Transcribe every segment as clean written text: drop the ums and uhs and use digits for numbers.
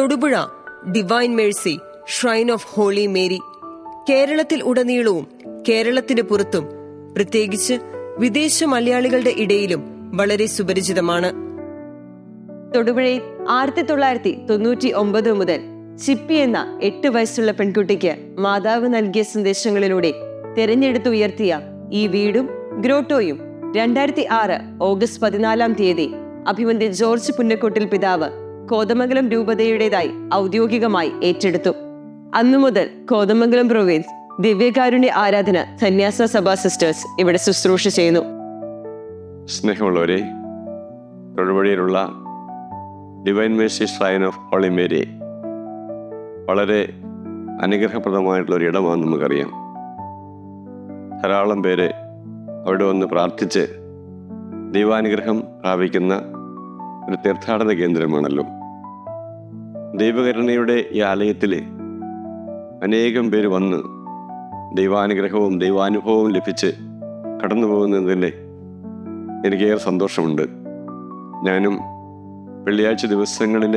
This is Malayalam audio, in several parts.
Thodupuzha divine mercy shrine of holy Mary കേരളത്തിൽ ഉടനീളവും കേരളത്തിന് പുറത്തും പ്രത്യേകിച്ച് വിദേശ മലയാളികളുടെ ഇടയിലും വളരെ സുപരിചിതമാണ്. തൊടുപുഴയിൽ 1999 മുതൽ ചിപ്പി എന്ന 8 വയസ്സുള്ള പെൺകുട്ടിക്ക് മാതാവ് നൽകിയ സന്ദേശങ്ങളിലൂടെ തെരഞ്ഞെടുത്തുയർത്തിയ ഈ വീടും ഗ്രോട്ടോയും 2006 ഓഗസ്റ്റ് 14 അഭിമന്യ ജോർജ് പുന്നക്കോട്ടിൽ പിതാവ് കോതമംഗലം രൂപതയുടേതായി ഔദ്യോഗികമായി ഏറ്റെടുത്തു. അന്നു മുതൽ കോതമംഗലം പ്രൊവിൻസ് ദിവ്യകാരുണ്യ ആരാധന സന്യാസ സഭാ സിസ്റ്റേഴ്സ് ഇവിടെ ശുശ്രൂഷ ചെയ്യുന്നു. സ്നേഹമുള്ളവരെ, തൊടുപുഴയിലുള്ള divine mercy shrine of holy Mary വളരെ അനുഗ്രഹപ്രദമായിട്ടുള്ള ഒരു ഇടമാണ് നമുക്കറിയാം. ധാരാളം പേര് അവിടെ വന്ന് പ്രാർത്ഥിച്ച് ദൈവാനുഗ്രഹം പ്രാപിക്കുന്ന ഒരു തീർത്ഥാടന കേന്ദ്രമാണല്ലോ. ദൈവകരുണയുടെ ഈ ആലയത്തിൽ അനേകം പേര് വന്ന് ദൈവാനുഗ്രഹവും ദൈവാനുഭവവും ലഭിച്ച് കടന്നു പോകുന്നതിൽ എനിക്കേറെ സന്തോഷമുണ്ട്. ഞാനും വെള്ളിയാഴ്ച ദിവസങ്ങളിൽ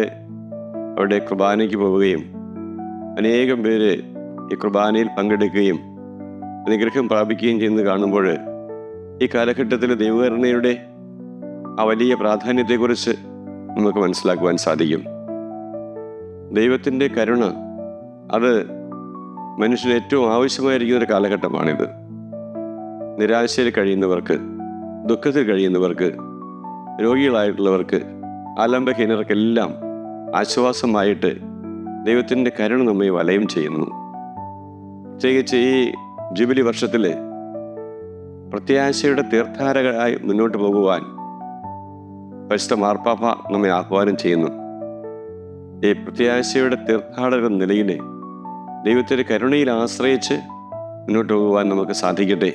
അവിടെ കുർബാനയ്ക്ക് പോവുകയും അനേകം പേര് ഈ കുർബാനയിൽ പങ്കെടുക്കുകയും അനുഗ്രഹം പ്രാപിക്കുകയും ചെയ്യുന്നത് കാണുമ്പോൾ ഈ കാലഘട്ടത്തിൽ ദൈവകരുണയുടെ ആ വലിയ പ്രാധാന്യത്തെക്കുറിച്ച് നമുക്ക് മനസ്സിലാക്കുവാൻ സാധിക്കും. ദൈവത്തിൻ്റെ കരുണ അത് മനുഷ്യന് ഏറ്റവും ആവശ്യമായിരിക്കുന്ന ഒരു കാലഘട്ടമാണിത്. നിരാശയിൽ കഴിയുന്നവർക്ക്, ദുഃഖത്തിൽ കഴിയുന്നവർക്ക്, രോഗികളായിട്ടുള്ളവർക്ക്, ആലംബഹീനർക്കെല്ലാം ആശ്വാസമായിട്ട് ദൈവത്തിൻ്റെ കരുണ നമ്മെ വലയം ചെയ്യുന്നു. പ്രത്യേകിച്ച് ഈ ജൂബിലി വർഷത്തിൽ പ്രത്യാശയുടെ തീർത്ഥാടകരായി മുന്നോട്ട് പോകുവാൻ പരിശുദ്ധ മാർപ്പാപ്പ നമ്മെ ആഹ്വാനം ചെയ്യുന്നു. ഈ പ്രത്യാശയുടെ തീർത്ഥാടക നിലയിൽ ദൈവത്തിൻ്റെ കരുണയിൽ ആശ്രയിച്ച് മുന്നോട്ട് പോകുവാൻ നമുക്ക് സാധിക്കട്ടെ.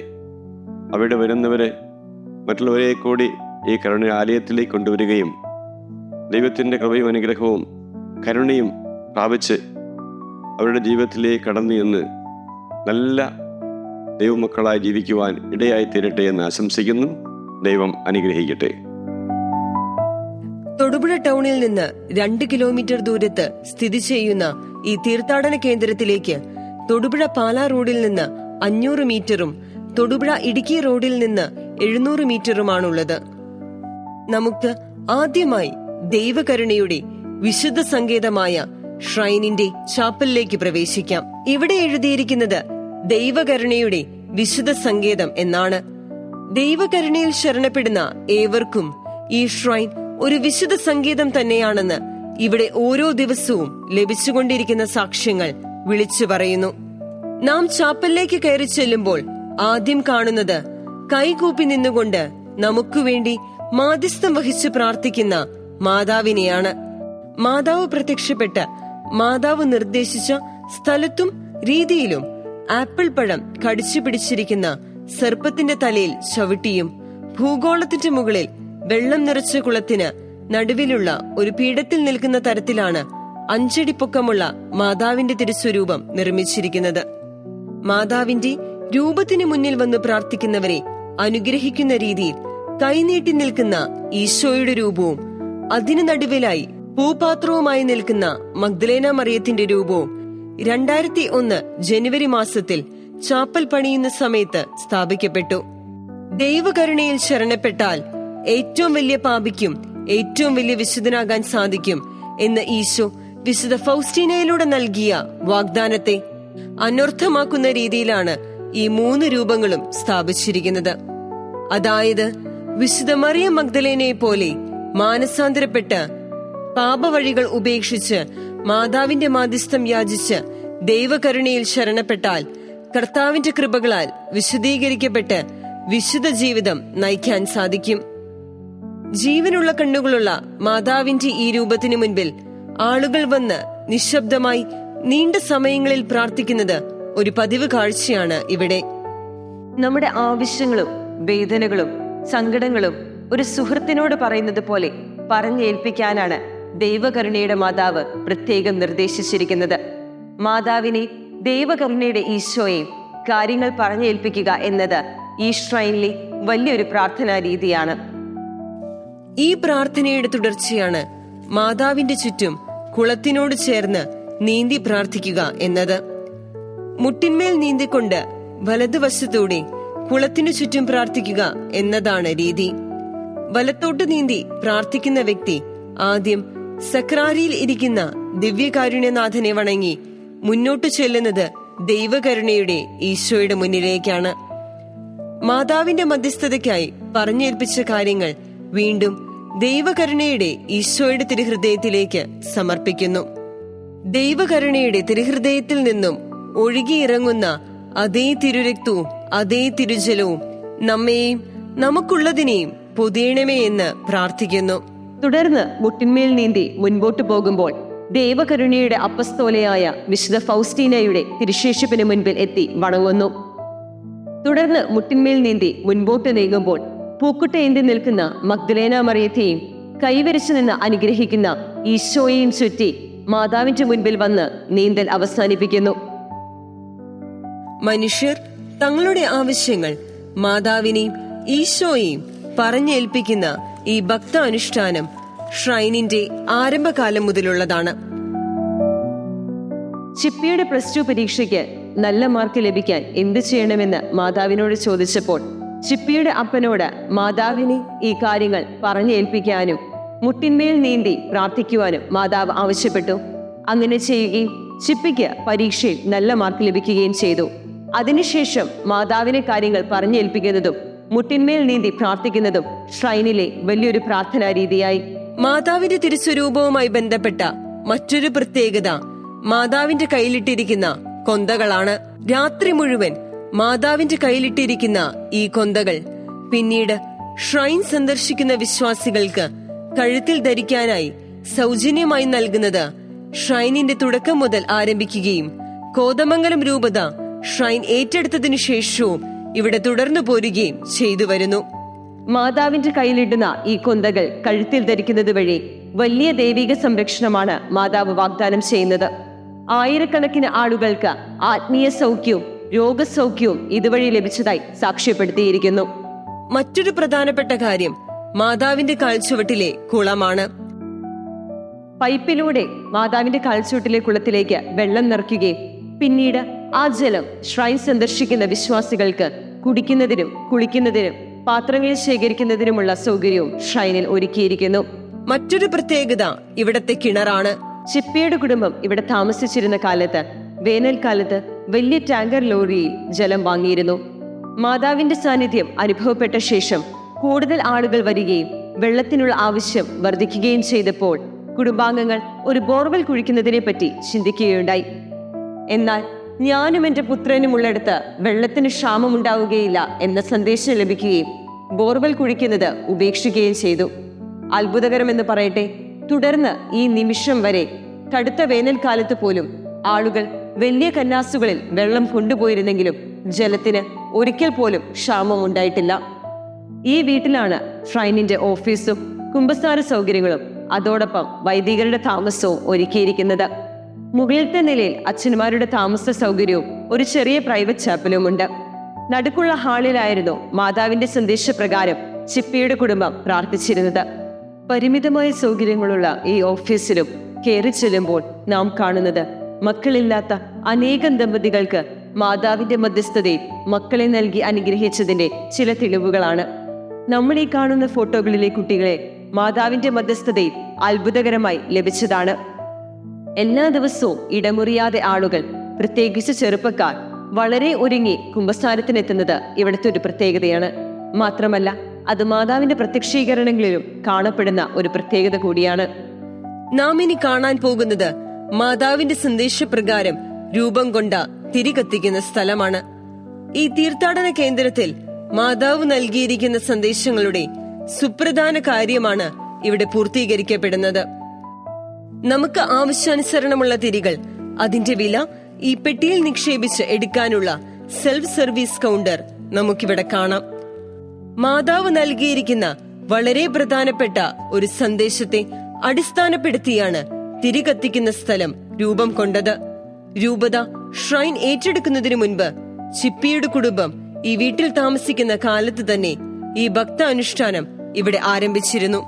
അവിടെ വരുന്നവരെ മറ്റുള്ളവരെ കൂടി ഈ കരുണ ആലയത്തിലേക്ക് കൊണ്ടുവരികയും ദൈവത്തിൻ്റെ കൃപയും അനുഗ്രഹവും കരുണയും പ്രാപിച്ച് അവരുടെ ജീവിതത്തിലേക്ക് കടന്നു എന്ന് നല്ല ദൈവമക്കളായി ജീവിക്കുവാൻ ഇടയായി തീരട്ടെ എന്ന് ആശംസിക്കുന്നു. ദൈവം അനുഗ്രഹിക്കട്ടെ. തൊടുപുഴ ടൗണിൽ നിന്ന് 2 കിലോമീറ്റർ ദൂരത്ത് സ്ഥിതി ചെയ്യുന്ന ഈ തീർത്ഥാടന കേന്ദ്രത്തിലേക്ക് തൊടുപുഴ പാലാ റോഡിൽ നിന്ന് 500 മീറ്ററും തൊടുപുഴ ഇടുക്കി റോഡിൽ നിന്ന് 700 മീറ്ററുമാണുള്ളത്. നമുക്ക് ആദ്യമായി ദൈവകരുണയുടെ വിശുദ്ധ സങ്കേതമായ ഷ്രൈനിന്റെ ചാപ്പലിലേക്ക് പ്രവേശിക്കാം. ഇവിടെ എഴുതിയിരിക്കുന്നത് ദൈവകരുണയുടെ വിശുദ്ധ സങ്കേതം എന്നാണ്. ദൈവകരുണയിൽ ശരണപ്പെടുന്ന ഏവർക്കും ഈ ഷ്രൈൻ ഒരു വിശുദ്ധ സങ്കേതം തന്നെയാണെന്ന് ഇവിടെ ഓരോ ദിവസവും ലഭിച്ചുകൊണ്ടിരിക്കുന്ന സാക്ഷ്യങ്ങൾ വിളിച്ചു പറയുന്നു. നാം ചാപ്പലിലേക്ക് കയറി ചെല്ലുമ്പോൾ ആദ്യം കാണുന്നത് കൈകൂപ്പി നിന്നുകൊണ്ട് നമുക്ക് വേണ്ടി മാധ്യസ്ഥം വഹിച്ച് പ്രാർത്ഥിക്കുന്ന മാതാവിനെയാണ്. മാതാവ് പ്രത്യക്ഷപ്പെട്ട് മാതാവ് നിർദ്ദേശിച്ച സ്ഥലത്തും രീതിയിലും ആപ്പിൾ പഴം കടിച്ചു പിടിച്ചിരിക്കുന്ന സർപ്പത്തിന്റെ തലയിൽ ചവിട്ടിയും ഭൂഗോളത്തിന്റെ മുകളിൽ വെള്ളം നിറച്ച കുളത്തിന് നടുവിലുള്ള ഒരു പീഠത്തിൽ നിൽക്കുന്ന തരത്തിലാണ് 5 അടി പൊക്കമുള്ള മാതാവിന്റെ തിരുസ്വരൂപം നിർമ്മിച്ചിരിക്കുന്നത്. മാതാവിന്റെ രൂപത്തിന് മുന്നിൽ വന്ന് പ്രാർത്ഥിക്കുന്നവരെ അനുഗ്രഹിക്കുന്ന രീതിയിൽ കൈനീട്ടി നിൽക്കുന്ന ഈശോയുടെ രൂപവും അതിനു നടുവിലായി പൂപാത്രവുമായി നിൽക്കുന്ന മഗ്ദലേന മറിയത്തിന്റെ രൂപവും 2001 ജനുവരി മാസത്തിൽ ചാപ്പൽ പണിയുന്ന സമയത്ത് സ്ഥാപിക്കപ്പെട്ടു. ദൈവകരുണയിൽ ശരണപ്പെട്ടാൽ ഏറ്റവും വലിയ പാപിക്കും ഏറ്റവും വലിയ വിശുദ്ധനാകാൻ സാധിക്കും എന്ന് ഈശോ വിശുദ്ധ ഫൗസ്റ്റീനയിലൂടെ നൽകിയ വാഗ്ദാനത്തെ അനർത്ഥമാക്കുന്ന രീതിയിലാണ് ഈ 3 രൂപങ്ങളും സ്ഥാപിച്ചിരിക്കുന്നത്. അതായത് വിശുദ്ധ മറിയം മഗ്ദലേനയെ പോലെ മാനസാന്തരപ്പെട്ട് പാപവഴികൾ ഉപേക്ഷിച്ച് മാതാവിന്റെ മാധ്യസ്ഥം യാചിച്ച് ദൈവകരുണയിൽ ശരണപ്പെട്ടാൽ കർത്താവിന്റെ കൃപകളാൽ വിശുദ്ധീകരിക്കപ്പെട്ട് വിശുദ്ധ ജീവിതം നയിക്കാൻ സാധിക്കും. ജീവനുള്ള കണ്ണുകളുള്ള മാതാവിന്റെ ഈ രൂപത്തിനു മുൻപിൽ ആളുകൾ വന്ന് നിശബ്ദമായി നീണ്ട സമയങ്ങളിൽ പ്രാർത്ഥിക്കുന്നത് ഒരു പതിവ് കാഴ്ചയാണ് ഇവിടെ. നമ്മുടെ ആവശ്യങ്ങളും വേദനകളും സങ്കടങ്ങളും ഒരു സുഹൃത്തിനോട് പറയുന്നത് പോലെ പറഞ്ഞേൽപ്പിക്കാനാണ് ദൈവകരുണയുടെ മാതാവ് പ്രത്യേകം നിർദ്ദേശിച്ചിരിക്കുന്നത്. മാതാവിനെ ദൈവകരുണയുടെ ഈശോയെ കാര്യങ്ങൾ പറഞ്ഞേൽപ്പിക്കുക എന്നത് ഈ ഷ്രൈനിലെ വലിയൊരു പ്രാർത്ഥനാ രീതിയാണ്. ഈ പ്രാർത്ഥനയുടെ തുടർച്ചയാണ് മാതാവിന്റെ ചുറ്റും കുളത്തിനോട് ചേർന്ന് നീന്തി പ്രാർത്ഥിക്കുക എന്നത്. മുട്ടിന്മേൽ നീന്തിക്കൊണ്ട് വലതുവശത്തൂടെ കുളത്തിനു ചുറ്റും പ്രാർത്ഥിക്കുക എന്നതാണ് രീതി. വലത്തോട്ട് നീന്തി പ്രാർത്ഥിക്കുന്ന വ്യക്തി ആദ്യം സക്രാരിയിൽ ഇരിക്കുന്ന ദിവ്യകാരുണ്യനാഥനെ വണങ്ങി മുന്നോട്ടു ചെല്ലുന്നത് ദൈവകരുണയുടെ ഈശോയുടെ മുന്നിലേക്കാണ്. മാതാവിന്റെ മധ്യസ്ഥതയ്ക്കായി പറഞ്ഞേൽപ്പിച്ച കാര്യങ്ങൾ വീണ്ടും ദൈവകരുണയുടെ ഈശോയുടെ തിരുഹൃദയത്തിലേക്ക് സമർപ്പിക്കുന്നു. ദൈവകരുണയുടെ തിരുഹൃദയത്തിൽ നിന്നും ഒഴുകിയിറങ്ങുന്ന അതേ തിരുരക്തവും അതേ തിരുജലവും നമ്മെയും നമുക്കുള്ളതിനെയും പൊതിയണമേ എന്ന് പ്രാർത്ഥിക്കുന്നു. തുടർന്ന് മുട്ടിന്മേൽ നീന്തി മുൻപോട്ടു പോകുമ്പോൾ ദൈവകരുണയുടെ അപ്പസ്തോലയായ വിശുദ്ധ ഫൗസ്റ്റീനയുടെ തിരുശേഷിപ്പിന് മുൻപിൽ എത്തി വണങ്ങുന്നു. തുടർന്ന് മുട്ടിന്മേൽ നീന്തി മുൻപോട്ട് നീങ്ങുമ്പോൾ പൂക്കുട്ടയേന്തി നിൽക്കുന്ന മഗ്ദലേന മറിയത്തെയും കൈവരിച്ചു നിന്ന് അനുഗ്രഹിക്കുന്ന ഈശോയെയും ചുറ്റി മാതാവിന്റെ മുൻപിൽ വന്ന് നീന്തൽ അവസാനിപ്പിക്കുന്നു. മനുഷ്യർ തങ്ങളുടെ ആവശ്യങ്ങൾ മാതാവിനെയും ഈശോയെയും പറഞ്ഞേൽപ്പിക്കുന്ന ഈ ഭക്ത അനുഷ്ഠാനം ഷ്രൈനിന്റെ ആരംഭകാലം മുതലുള്ളതാണ്. ചിപ്പിയുടെ +2 പരീക്ഷയ്ക്ക് നല്ല മാർക്ക് ലഭിക്കാൻ എന്ത് ചെയ്യണമെന്ന് മാതാവിനോട് ചോദിച്ചപ്പോൾ ചിപ്പിയുടെ അപ്പനോട് മാതാവിനെ ഈ കാര്യങ്ങൾ പറഞ്ഞേൽപ്പിക്കാനും മുട്ടിന്മേൽ നീന്തി പ്രാർത്ഥിക്കുവാനും മാതാവ് ആവശ്യപ്പെട്ടു. അങ്ങനെ ചെയ്യുകയും ചിപ്പിക്ക് പരീക്ഷയിൽ നല്ല മാർക്ക് ലഭിക്കുകയും ചെയ്തു. അതിനുശേഷം മാതാവിനെ കാര്യങ്ങൾ പറഞ്ഞേൽപ്പിക്കുന്നതും മുട്ടിന്മേൽ നീന്തി പ്രാർത്ഥിക്കുന്നതും ഷ്രൈനിലെ വലിയൊരു പ്രാർത്ഥനാ രീതിയായി. മാതാവിന്റെ തിരുസ്വരൂപവുമായി ബന്ധപ്പെട്ട മറ്റൊരു പ്രത്യേകത മാതാവിന്റെ കയ്യിലിട്ടിരിക്കുന്ന കൊന്തകളാണ്. രാത്രി മുഴുവൻ മാതാവിന്റെ കയ്യിലിട്ടിരിക്കുന്ന ഈ കൊന്തകൾ പിന്നീട് ഷ്രൈൻ സന്ദർശിക്കുന്ന വിശ്വാസികൾക്ക് കഴുത്തിൽ ധരിക്കാനായി സൗജന്യമായി നൽകുന്നത് ഷ്രൈനിന്റെ തുടക്കം മുതൽ ആരംഭിക്കുകയും കോതമംഗലം രൂപത ഷ്രൈൻ ഏറ്റെടുത്തതിനു ശേഷവും ഇവിടെ തുടർന്നു പോരുകയും ചെയ്തു വരുന്നു. മാതാവിന്റെ കയ്യിലിടുന്ന ഈ കൊന്തകൾ കഴുത്തിൽ ധരിക്കുന്നത് വഴി വലിയ ദൈവിക സംരക്ഷണമാണ് മാതാവ് വാഗ്ദാനം ചെയ്യുന്നത്. ആയിരക്കണക്കിന് ആളുകൾക്ക് ആത്മീയ സൗഖ്യവും രോഗസൗഖ്യവും ഇതുവഴി ലഭിച്ചതായി സാക്ഷ്യപ്പെടുത്തിയിരിക്കുന്നു. മറ്റൊരു പ്രധാനപ്പെട്ട കാര്യം മാതാവിന്റെ കാൽച്ചുവട്ടിലെ കുളമാണ്. പൈപ്പിലൂടെ മാതാവിന്റെ കാൽച്ചുവട്ടിലെ കുളത്തിലേക്ക് വെള്ളം നിറയ്ക്കുകയും പിന്നീട് ആ ജലം ഷ്രൈൻ സന്ദർശിക്കുന്ന വിശ്വാസികൾക്ക് കുടിക്കുന്നതിനും കുളിക്കുന്നതിനും പാത്രങ്ങൾ ശേഖരിക്കുന്നതിനുമുള്ള സൗകര്യവും ഷ്രൈനിൽ ഒരുക്കിയിരിക്കുന്നു. മറ്റൊരു പ്രത്യേകത ഇവിടത്തെ കിണറാണ്. ചിപ്പിയുടെ കുടുംബം ഇവിടെ താമസിച്ചിരുന്ന കാലത്ത് വേനൽക്കാലത്ത് വലിയ ടാങ്കർ ലോറിയിൽ ജലം വാങ്ങിയിരുന്നു. മാതാവിന്റെ സാന്നിധ്യം അനുഭവപ്പെട്ട ശേഷം കൂടുതൽ ആളുകൾ വരികയും വെള്ളത്തിനുള്ള ആവശ്യം വർദ്ധിക്കുകയും ചെയ്തപ്പോൾ കുടുംബാംഗങ്ങൾ ഒരു ബോർവെൽ കുഴിക്കുന്നതിനെ പറ്റി ചിന്തിക്കുകയുണ്ടായി. എന്നാൽ ഞാനും എന്റെ പുത്രനും ഉള്ളിടത്ത് വെള്ളത്തിന് ക്ഷാമമുണ്ടാവുകയില്ല എന്ന സന്ദേശം ലഭിക്കുകയും ബോർവെൽ കുഴിക്കുന്നത് ഉപേക്ഷിക്കുകയും ചെയ്തു. അത്ഭുതകരമെന്ന് പറയട്ടെ, തുടർന്ന് ഈ നിമിഷം വരെ കടുത്ത വേനൽക്കാലത്ത് പോലും ആളുകൾ വലിയ കന്നാസുകളിൽ വെള്ളം കൊണ്ടുപോയിരുന്നെങ്കിലും ജലത്തിന് ഒരിക്കൽ പോലും ക്ഷാമം ഉണ്ടായിട്ടില്ല. ഈ വീട്ടിലാണ് ഷ്രൈനിന്റെ ഓഫീസും കുമ്പസാര സൗകര്യങ്ങളും അതോടൊപ്പം വൈദികരുടെ താമസവും ഒരുക്കിയിരിക്കുന്നത്. മുകളിലത്തെ നിലയിൽ അച്ഛന്മാരുടെ താമസ സൗകര്യവും ഒരു ചെറിയ പ്രൈവറ്റ് ചാപ്പലും ഉണ്ട്. നടുക്കുള്ള ഹാളിലായിരുന്നു മാതാവിന്റെ സന്ദേശപ്രകാരം ചിപ്പിയുടെ കുടുംബം പ്രാർത്ഥിച്ചിരുന്നത്. പരിമിതമായ സൗകര്യങ്ങളുള്ള ഈ ഓഫീസിലും കയറി ചെല്ലുമ്പോൾ നാം കാണുന്നത് മക്കളില്ലാത്ത അനേകം ദമ്പതികൾക്ക് മാതാവിന്റെ മധ്യസ്ഥതയിൽ മക്കളെ നൽകി അനുഗ്രഹിച്ചതിന്റെ ചില തെളിവുകളാണ്. നമ്മൾ ഈ കാണുന്ന ഫോട്ടോകളിലെ കുട്ടികളെ മാതാവിന്റെ മധ്യസ്ഥതയിൽ അത്ഭുതകരമായി ലഭിച്ചതാണ്. എല്ലാ ദിവസവും ഇടമുറിയാതെ ആളുകൾ, പ്രത്യേകിച്ച് ചെറുപ്പക്കാർ, വളരെ ഒരുങ്ങി കുമ്പസാരത്തിനെത്തുന്നത് ഇവിടുത്തെ ഒരു പ്രത്യേകതയാണ്. മാത്രമല്ല അത് മാതാവിന്റെ പ്രത്യക്ഷീകരണങ്ങളിലും കാണപ്പെടുന്ന ഒരു പ്രത്യേകത കൂടിയാണ്. നാം ഇനി കാണാൻ പോകുന്നത് മാതാവിന്റെ സന്ദേശപ്രകാരം രൂപം കൊണ്ട തിരികത്തിക്കുന്ന സ്ഥലമാണ്. ഈ തീർത്ഥാടന കേന്ദ്രത്തിൽ മാതാവ് നൽകിയിരിക്കുന്ന സന്ദേശങ്ങളുടെ സുപ്രധാന കാര്യമാണ് ഇവിടെ പൂർത്തീകരിക്കപ്പെടുന്നത്. നമുക്ക് ആവശ്യാനുസരണമുള്ള തിരികൾ അതിന്റെ വില ഈ പെട്ടിയിൽ നിക്ഷേപിച്ച് എടുക്കാനുള്ള സെൽഫ് സർവീസ് കൗണ്ടർ നമുക്കിവിടെ കാണാം. മാതാവ് നൽകിയിരിക്കുന്ന വളരെ പ്രധാനപ്പെട്ട ഒരു സന്ദേശത്തെ അടിസ്ഥാനപ്പെടുത്തിയാണ് തിരികത്തിക്കുന്ന സ്ഥലം രൂപം കൊണ്ടത്. രൂപത ഷ്രൈൻ ഏറ്റെടുക്കുന്നതിനു മുൻപ് ചിപ്പിയുടെ കുടുംബം ഈ വീട്ടിൽ താമസിക്കുന്ന കാലത്ത് തന്നെ ഈ ഭക്ത അനുഷ്ഠാനം ഇവിടെ ആരംഭിച്ചിരുന്നു.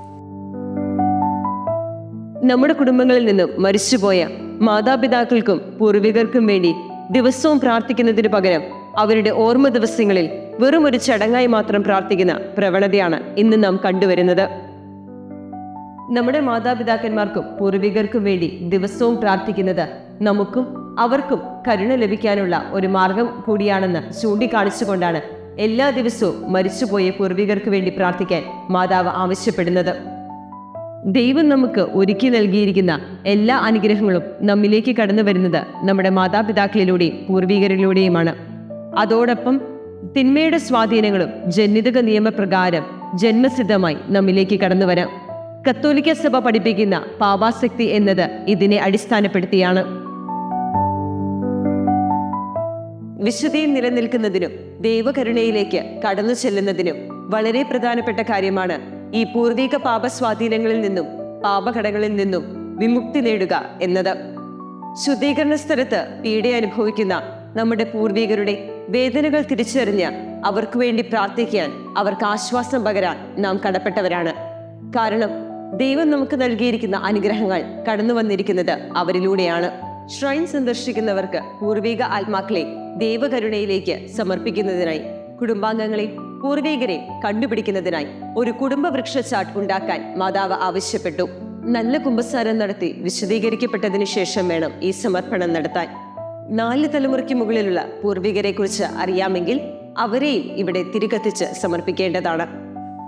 നമ്മുടെ കുടുംബങ്ങളിൽ നിന്നും മരിച്ചുപോയ മാതാപിതാക്കൾക്കും പൂർവികർക്കും വേണ്ടി ദിവസവും പ്രാർത്ഥിക്കുന്നതിന് പകരം അവരുടെ ഓർമ്മ ദിവസങ്ങളിൽ വെറും ഒരു ചടങ്ങായി മാത്രം പ്രാർത്ഥിക്കുന്ന പ്രവണതയാണ് ഇന്ന് നാം കണ്ടുവരുന്നത്. നമ്മുടെ മാതാപിതാക്കന്മാർക്കും പൂർവികർക്കും വേണ്ടി ദിവസവും പ്രാർത്ഥിക്കുന്നത് നമുക്കും അവർക്കും കരുണ ലഭിക്കാനുള്ള ഒരു മാർഗം കൂടിയാണെന്ന് ചൂണ്ടിക്കാണിച്ചുകൊണ്ടാണ് എല്ലാ ദിവസവും മരിച്ചുപോയ പൂർവികർക്ക് വേണ്ടി പ്രാർത്ഥിക്കാൻ മാതാവ് ആവശ്യപ്പെടുന്നത്. ദൈവം നമുക്ക് ഒരുക്കി നൽകിയിരിക്കുന്ന എല്ലാ അനുഗ്രഹങ്ങളും നമ്മിലേക്ക് കടന്നു വരുന്നത് നമ്മുടെ മാതാപിതാക്കളിലൂടെയും പൂർവികരിലൂടെയുമാണ്. അതോടൊപ്പം തിന്മയുടെ സ്വാധീനങ്ങളും ജനിതക നിയമപ്രകാരം ജന്മസിദ്ധമായി നമ്മിലേക്ക് കടന്നു വരാം. കത്തോലിക്ക സഭ പഠിപ്പിക്കുന്ന പാപാസക്തി എന്നത് ഇതിനെ അടിസ്ഥാനപ്പെടുത്തിയാണ്. വിശുദ്ധിയിൽ നിലനിൽക്കുന്നതിനും ദൈവകരുണയിലേക്ക് കടന്നു ചെല്ലുന്നതിനും വളരെ പ്രധാനപ്പെട്ട കാര്യമാണ് ഈ പൂർവിക പാപസ്വാധീനങ്ങളിൽ നിന്നും പാപഘടകളിൽ നിന്നും വിമുക്തി നേടുക എന്നത്. ശുദ്ധീകരണ സ്ഥലത്ത് പീഡ അനുഭവിക്കുന്ന നമ്മുടെ പൂർവികരുടെ വേദനകൾ തിരിച്ചറിഞ്ഞ് അവർക്ക് വേണ്ടി പ്രാർത്ഥിക്കാൻ, അവർക്ക് ആശ്വാസം പകരാൻ നാം കടപ്പെട്ടവരാണ്. കാരണം ദൈവം നമുക്ക് നൽകിയിരിക്കുന്ന അനുഗ്രഹങ്ങൾ കടന്നു വന്നിരിക്കുന്നത് അവരിലൂടെയാണ്. ഷ്രൈൻ സന്ദർശിക്കുന്നവർക്ക് പൂർവിക ആത്മാക്കളെ ദൈവകരുണയിലേക്ക് സമർപ്പിക്കുന്നതിനായി, കുടുംബാംഗങ്ങളെ പൂർവികരെ കണ്ടുപിടിക്കുന്നതിനായി ഒരു കുടുംബ വൃക്ഷച്ചാട്ട് ഉണ്ടാക്കാൻ മാതാവ് ആവശ്യപ്പെട്ടു. നല്ല കുമ്പസാരം നടത്തി വിശദീകരിക്കപ്പെട്ടതിന് ശേഷം വേണം ഈ സമർപ്പണം നടത്താൻ. 4 തലമുറയ്ക്ക് മുകളിലുള്ള പൂർവികരെ കുറിച്ച് അറിയാമെങ്കിൽ അവരെയും ഇവിടെ തിരികത്തിച്ച് സമർപ്പിക്കേണ്ടതാണ്.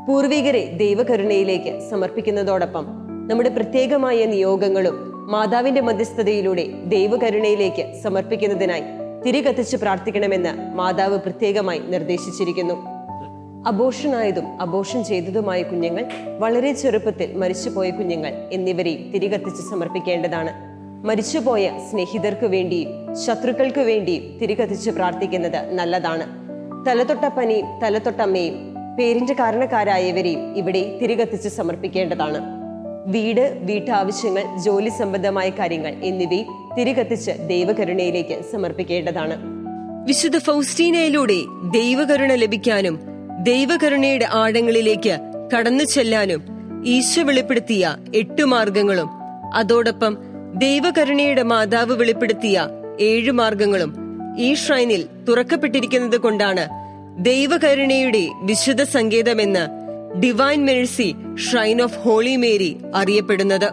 പൂർവികരെ ദൈവകരുണയിലേക്ക് സമർപ്പിക്കുന്നതോടൊപ്പം നമ്മുടെ പ്രത്യേകമായ നിയോഗങ്ങളും മാതാവിന്റെ മധ്യസ്ഥതയിലൂടെ ദൈവകരുണയിലേക്ക് സമർപ്പിക്കുന്നതിനായി തിരികത്തിച്ച് പ്രാർത്ഥിക്കണമെന്ന് മാതാവ് പ്രത്യേകമായി നിർദ്ദേശിച്ചിരിക്കുന്നു. അബോഷനായതും അബോഷൻ ചെയ്തതുമായ കുഞ്ഞുങ്ങൾ, വളരെ ചെറുപ്പത്തിൽ മരിച്ചുപോയ കുഞ്ഞുങ്ങൾ എന്നിവരെയും തിരികത്തിച്ച് സമർപ്പിക്കേണ്ടതാണ്. മരിച്ചുപോയ സ്നേഹിതർക്ക് വേണ്ടിയും ശത്രുക്കൾക്ക് വേണ്ടിയും തിരികത്തിച്ച് പ്രാർത്ഥിക്കുന്നത് നല്ലതാണ്. തലതൊട്ടപ്പനെയും തലതൊട്ടമ്മയും പേരിന്റെ കാരണക്കാരായവരെയും ഇവിടെ തിരികത്തിച്ച് സമർപ്പിക്കേണ്ടതാണ്. വീട്, വീട്ടാവശ്യങ്ങൾ, ജോലി സംബന്ധമായ കാര്യങ്ങൾ എന്നിവയും തിരികത്തിച്ച് ദൈവകരുണയിലേക്ക് സമർപ്പിക്കേണ്ടതാണ്. വിശുദ്ധ ഫൗസ്റ്റീനയിലൂടെ ദൈവകരുണ ലഭിക്കാനും ദൈവകരുണയുടെ ആഴങ്ങളിലേക്ക് കടന്നു ചെല്ലാനും ഈശോ വെളിപ്പെടുത്തിയ 8 മാർഗങ്ങളും അതോടൊപ്പം ദൈവകരുണയുടെ മാതാവ് വെളിപ്പെടുത്തിയ 7 മാർഗങ്ങളും ഈ ഷ്രൈനിൽ തുറക്കപ്പെട്ടിരിക്കുന്നത് കൊണ്ടാണ് ദൈവകരുണയുടെ വിശുദ്ധ സങ്കേതമെന്ന് divine mercy shrine of holy Mary അറിയപ്പെടുന്നത്.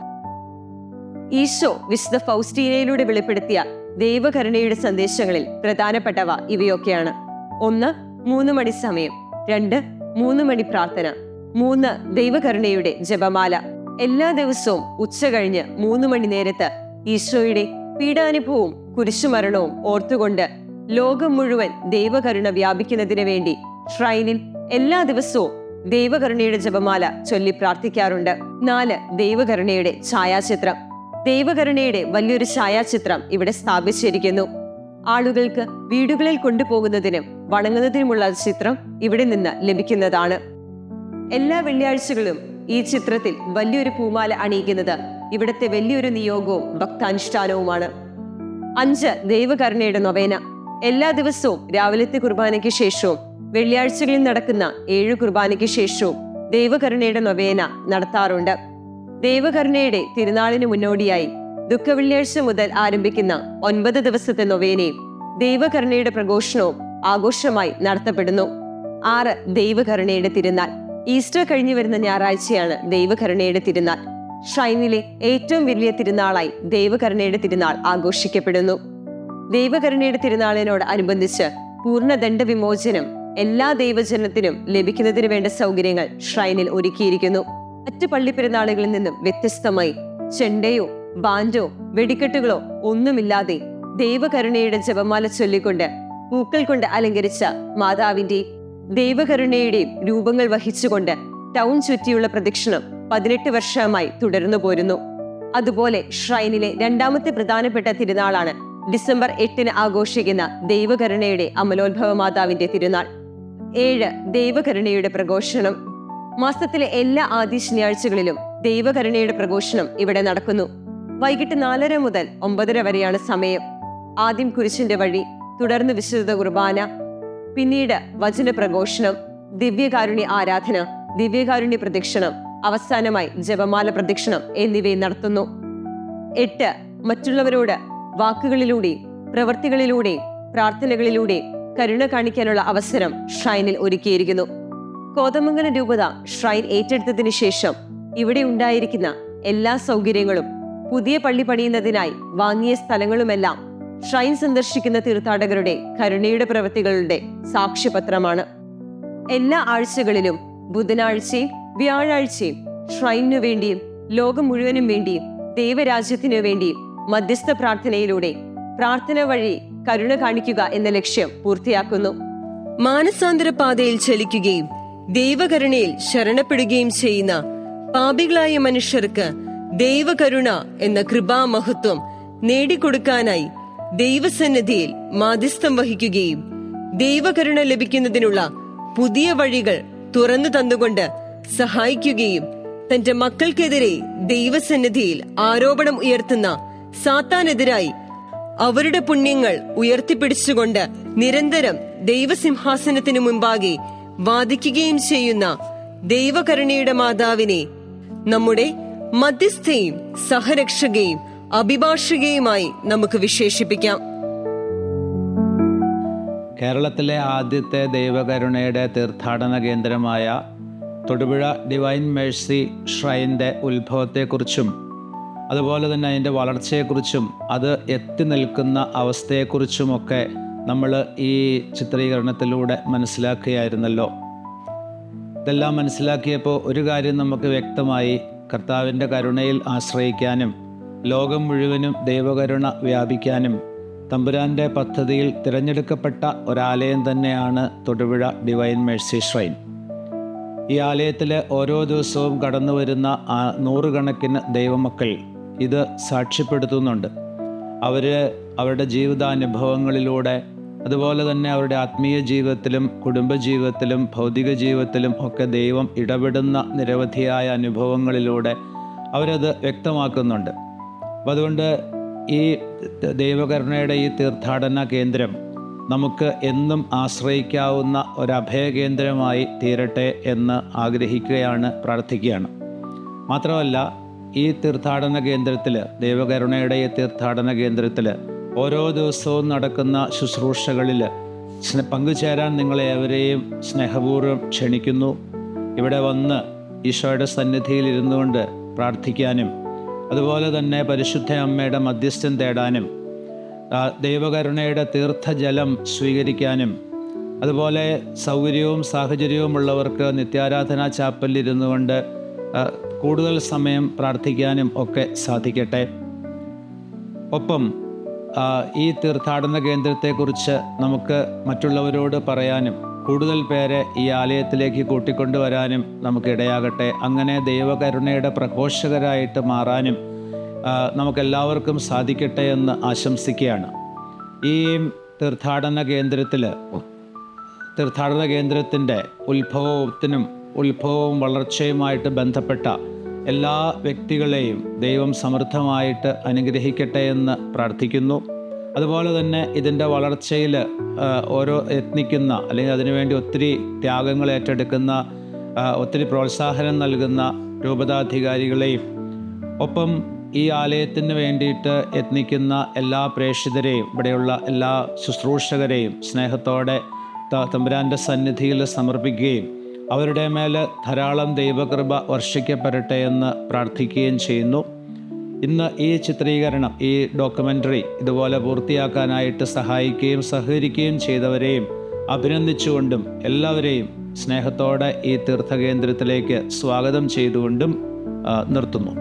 ഈശോ വിശുദ്ധ ഫൗസ്റ്റീനയിലൂടെ വെളിപ്പെടുത്തിയ ദൈവകരുണയുടെ സന്ദേശങ്ങളിൽ പ്രധാനപ്പെട്ടവ ഇവയൊക്കെയാണ്. 1. 3 മണി സമയം. 2. 3 മണി പ്രാർത്ഥന. 3. ദൈവകരുണയുടെ ജപമാല. എല്ലാ ദിവസവും ഉച്ച കഴിഞ്ഞ് 3 മണി നേരത്ത് ഈശോയുടെ പീഡാനുഭവവും കുരിശുമരണവും ഓർത്തുകൊണ്ട് ലോകം മുഴുവൻ ദൈവകരുണ വ്യാപിക്കുന്നതിന് വേണ്ടി ഷ്രൈനിൽ എല്ലാ ദിവസവും ദൈവകരുണയുടെ ജപമാല ചൊല്ലി പ്രാർത്ഥിക്കാറുണ്ട്. 4. ദൈവകരുണയുടെ ഛായാചിത്രം. ദൈവകരുണയുടെ വലിയൊരു ഛായാചിത്രം ഇവിടെ സ്ഥാപിച്ചിരിക്കുന്നു. ആളുകൾക്ക് വീടുകളിൽ കൊണ്ടുപോകുന്നതിനും വണങ്ങുന്നതിനുമുള്ള ചിത്രം ഇവിടെ നിന്ന് ലഭിക്കുന്നതാണ്. എല്ലാ വെള്ളിയാഴ്ചകളും ഈ ചിത്രത്തിൽ വലിയൊരു പൂമാല അണിയിക്കുന്നത് ഇവിടുത്തെ വലിയൊരു നിയോഗവും ഭക്താനുഷ്ഠാനവുമാണ്. 5. ദൈവകരുണയുടെ നൊവേന. എല്ലാ ദിവസവും രാവിലത്തെ കുർബാനയ്ക്ക് ശേഷവും വെള്ളിയാഴ്ചകളിൽ നടക്കുന്ന 7 കുർബാനയ്ക്ക് ശേഷവും ദൈവകരുണയുടെ നൊവേന നടത്താറുണ്ട്. ദൈവകരുണയുടെ തിരുനാളിന് മുന്നോടിയായി ദുഃഖവെള്ളിയാഴ്ച മുതൽ ആരംഭിക്കുന്ന 9 ദിവസത്തെ നൊവേനയും ദൈവകരുണയുടെ പ്രഘോഷണവും ആഘോഷമായി നടത്തപ്പെടുന്നു. 6. ദൈവകരുണയുടെ തിരുനാൾ. ഈസ്റ്റർ കഴിഞ്ഞു വരുന്ന ഞായറാഴ്ചയാണ് ദൈവകരുണയുടെ തിരുനാൾ. ഷ്രൈനിലെ ഏറ്റവും വലിയ തിരുനാളായി ദൈവകരുണയുടെ തിരുനാൾ ആഘോഷിക്കപ്പെടുന്നു. ദൈവകരുണയുടെ തിരുനാളിനോട് അനുബന്ധിച്ച് പൂർണ്ണദണ്ഡ വിമോചനം എല്ലാ ദൈവജനത്തിനും ലഭിക്കുന്നതിന് വേണ്ട സൗകര്യങ്ങൾ ഷ്രൈനിൽ ഒരുക്കിയിരിക്കുന്നു. മറ്റ് പള്ളിപ്പെരുന്നാളുകളിൽ നിന്നും വ്യത്യസ്തമായി ചെണ്ടയോ ബാൻഡോ വെടിക്കെട്ടുകളോ ഒന്നുമില്ലാതെ ദൈവകരുണയുടെ ജപമാല ചൊല്ലിക്കൊണ്ട് പൂക്കൾ കൊണ്ട് അലങ്കരിച്ച മാതാവിന്റെയും ദൈവകരുണയുടെയും രൂപങ്ങൾ വഹിച്ചുകൊണ്ട് ടൗൺ ചുറ്റിയുള്ള പ്രദക്ഷിണം 18 വർഷമായി തുടർന്നു പോരുന്നു. അതുപോലെ ഷ്രൈനിലെ 2ാമത്തെ പ്രധാനപ്പെട്ട തിരുനാളാണ് ഡിസംബർ 8 ആഘോഷിക്കുന്ന ദൈവകരുണയുടെ അമലോത്ഭവ മാതാവിന്റെ തിരുനാൾ. 7. ദൈവകരുണയുടെ പ്രഘോഷണം. മാസത്തിലെ എല്ലാ ആദ്യ ശനിയാഴ്ചകളിലും ദൈവകരുണയുടെ പ്രഘോഷണം ഇവിടെ നടക്കുന്നു. വൈകിട്ട് 4:30 മുതൽ 9:30 വരെയാണ് സമയം. ആദ്യം കുരിശിന്റെ വഴി, തുടർന്ന് വിശുദ്ധ കുർബാന, പിന്നീട് വചന പ്രഘോഷണം, ദിവ്യകാരുണ്യ ആരാധന, ദിവ്യകാരുണ്യ പ്രദക്ഷിണം, അവസാനമായി ജപമാല പ്രദക്ഷിണം എന്നിവയും നടത്തുന്നു. 8. മറ്റുള്ളവരോട് വാക്കുകളിലൂടെയും പ്രവൃത്തികളിലൂടെയും പ്രാർത്ഥനകളിലൂടെയും കരുണ കാണിക്കാനുള്ള അവസരം ഷ്രൈനിൽ ഒരുക്കിയിരിക്കുന്നു. കോതമംഗലം രൂപത ഷ്രൈൻ ഏറ്റെടുത്തതിനു ശേഷം ഇവിടെ ഉണ്ടായിരിക്കുന്ന എല്ലാ സൗകര്യങ്ങളും പുതിയ പള്ളി പണിയുന്നതിനായി വാങ്ങിയ സ്ഥലങ്ങളുമെല്ലാം ഷ്രൈൻ സന്ദർശിക്കുന്ന തീർത്ഥാടകരുടെ കരുണയുടെ പ്രവൃത്തികളുടെ സാക്ഷ്യപത്രമാണ്. എല്ലാ ആഴ്ചകളിലും ബുധനാഴ്ചയും വ്യാഴാഴ്ചയും ഷ്രൈനു വേണ്ടിയും ലോകം മുഴുവനും വേണ്ടിയും ദൈവരാജ്യത്തിനു വേണ്ടിയും മധ്യസ്ഥ പ്രാർത്ഥനയിലൂടെ പ്രാർത്ഥന വഴി കരുണ കാണിക്കുക എന്ന ലക്ഷ്യം പൂർത്തിയാക്കുന്നു. മാനസാന്തര പാതയിൽ ചലിക്കുകയും ദൈവകരുണയിൽ ശരണപ്പെടുകയും ചെയ്യുന്ന പാപികളായ മനുഷ്യർക്ക് ദൈവകരുണ എന്ന കൃപാമഹത്വം നേടിക്കൊടുക്കാനായി ദൈവസന്നിധിയിൽ മാധ്യസ്ഥം വഹിക്കുകയും ദൈവകരുണ ലഭിക്കുന്നതിനുള്ള പുതിയ വഴികൾ തുറന്നു തന്നുകൊണ്ട് സഹായിക്കുകയും തന്റെ മക്കൾക്കെതിരെ ദൈവസന്നിധിയിൽ ആരോപണം ഉയർത്തുന്ന സാത്താനെതിരായി അവരുടെ പുണ്യങ്ങൾ ഉയർത്തിപ്പിടിച്ചുകൊണ്ട് നിരന്തരം ദൈവസിംഹാസനത്തിനു മുമ്പാകെ വാദിക്കുകയും ചെയ്യുന്ന ദൈവകരുണയുടെ മാതാവിനെ നമ്മുടെ മധ്യസ്ഥയും സഹരക്ഷകയും അഭിഭാഷകയുമായി നമുക്ക് വിശേഷിപ്പിക്കാം. കേരളത്തിലെ ആദ്യത്തെ ദൈവകരുണയുടെ തീർത്ഥാടന കേന്ദ്രമായ തൊടുപുഴ ഡിവൈൻ മേഴ്സി ഷ്രൈൻ്റെ ഉത്ഭവത്തെക്കുറിച്ചും അതുപോലെ തന്നെ അതിൻ്റെ വളർച്ചയെക്കുറിച്ചും അത് എത്തി നിൽക്കുന്ന അവസ്ഥയെക്കുറിച്ചുമൊക്കെ നമ്മൾ ഈ ചിത്രീകരണത്തിലൂടെ മനസ്സിലാക്കുകയായിരുന്നല്ലോ. ഇതെല്ലാം മനസ്സിലാക്കിയപ്പോൾ ഒരു കാര്യം നമുക്ക് വ്യക്തമായി: കർത്താവിൻ്റെ കരുണയിൽ ആശ്രയിക്കാനും ലോകം മുഴുവനും ദൈവകരുണ വ്യാപിക്കാനും തമ്പുരാൻ്റെ പദ്ധതിയിൽ തിരഞ്ഞെടുക്കപ്പെട്ട ഒരാലയം തന്നെയാണ് തൊടുപുഴ ഡിവൈൻ മേഴ്സി ഷ്രൈൻ. ഈ ആലയത്തിൽ ഓരോ ദിവസവും കടന്നു വരുന്ന നൂറുകണക്കിന് ദൈവമക്കൾ ഇത് സാക്ഷ്യപ്പെടുത്തുന്നുണ്ട്. അവർ അവരുടെ ജീവിതാനുഭവങ്ങളിലൂടെ, അതുപോലെ തന്നെ അവരുടെ ആത്മീയ ജീവിതത്തിലും കുടുംബജീവിതത്തിലും ഭൗതിക ജീവിതത്തിലും ഒക്കെ ദൈവം ഇടപെടുന്ന നിരവധിയായ അനുഭവങ്ങളിലൂടെ അവരത് വ്യക്തമാക്കുന്നുണ്ട്. അപ്പം അതുകൊണ്ട് ഈ ദൈവകരുണയുടെ ഈ തീർത്ഥാടന കേന്ദ്രം നമുക്ക് എന്നും ആശ്രയിക്കാവുന്ന ഒരഭയകേന്ദ്രമായി തീരട്ടെ എന്ന് ആഗ്രഹിക്കുകയാണ്, പ്രാർത്ഥിക്കുകയാണ്. മാത്രമല്ല, ഈ തീർത്ഥാടന കേന്ദ്രത്തിൽ, ദൈവകരുണയുടെ ഈ തീർത്ഥാടന കേന്ദ്രത്തിൽ ഓരോ ദിവസവും നടക്കുന്ന ശുശ്രൂഷകളിൽ പങ്കുചേരാൻ നിങ്ങളെ ഏവരെയും സ്നേഹപൂർവ്വം ക്ഷണിക്കുന്നു. ഇവിടെ വന്ന് ഈശോയുടെ സന്നിധിയിൽ ഇരുന്നു കൊണ്ട് പ്രാർത്ഥിക്കാനും അതുപോലെ തന്നെ പരിശുദ്ധ അമ്മയുടെ മധ്യസ്ഥം തേടാനും ദൈവകരുണയുടെ തീർത്ഥജലം സ്വീകരിക്കാനും അതുപോലെ സൗകര്യവും സാഹചര്യവും ഉള്ളവർക്ക് നിത്യാരാധനാ ചാപ്പലിൽ ഇരുന്നു കൊണ്ട് കൂടുതൽ സമയം പ്രാർത്ഥിക്കാനും ഒക്കെ സാധിക്കട്ടെ. ഒപ്പം ഈ തീർത്ഥാടന കേന്ദ്രത്തെക്കുറിച്ച് നമുക്ക് മറ്റുള്ളവരോട് പറയാനും കൂടുതൽ പേരെ ഈ ആലയത്തിലേക്ക് കൂട്ടിക്കൊണ്ടുവരാനും നമുക്കിടയാകട്ടെ. അങ്ങനെ ദൈവകരുണയുടെ പ്രഘോഷകരായിട്ട് മാറാനും നമുക്കെല്ലാവർക്കും സാധിക്കട്ടെ എന്ന് ആശംസിക്കുകയാണ്. ഈ തീർത്ഥാടന കേന്ദ്രത്തിൻ്റെ ഉത്ഭവവും വളർച്ചയുമായിട്ട് ബന്ധപ്പെട്ട എല്ലാ വ്യക്തികളെയും ദൈവം സമൃദ്ധമായിട്ട് അനുഗ്രഹിക്കട്ടെ എന്ന് പ്രാർത്ഥിക്കുന്നു. അതുപോലെ തന്നെ ഇതിൻ്റെ വളർച്ചയിൽ ഓരോ യത്നിക്കുന്ന, അല്ലെങ്കിൽ അതിനുവേണ്ടി ഒത്തിരി ത്യാഗങ്ങൾ ഏറ്റെടുക്കുന്ന, ഒത്തിരി പ്രോത്സാഹനം നൽകുന്ന രൂപതാധികാരികളെയും ഒപ്പം ഈ ആലയത്തിന് വേണ്ടിയിട്ട് യത്നിക്കുന്ന എല്ലാ പ്രേക്ഷിതരെയും, ഇവിടെയുള്ള എല്ലാ ശുശ്രൂഷകരെയും സ്നേഹത്തോടെ തമ്പുരാൻ്റെ സന്നിധിയിൽ സമർപ്പിക്കുകയും അവരുടെ മേൽ ധാരാളം ദൈവകൃപ വർഷിക്കപ്പെടട്ടെ എന്ന് പ്രാർത്ഥിക്കുകയും ചെയ്യുന്നു. ഇന്ന് ഈ ചിത്രീകരണം, ഈ ഡോക്യുമെൻ്ററി ഇതുപോലെ പൂർത്തിയാക്കാനായിട്ട് സഹായിക്കുകയും സഹകരിക്കുകയും ചെയ്തവരെയും അഭിനന്ദിച്ചുകൊണ്ടും എല്ലാവരെയും സ്നേഹത്തോടെ ഈ തീർത്ഥകേന്ദ്രത്തിലേക്ക് സ്വാഗതം ചെയ്തുകൊണ്ടും നിർത്തുന്നു.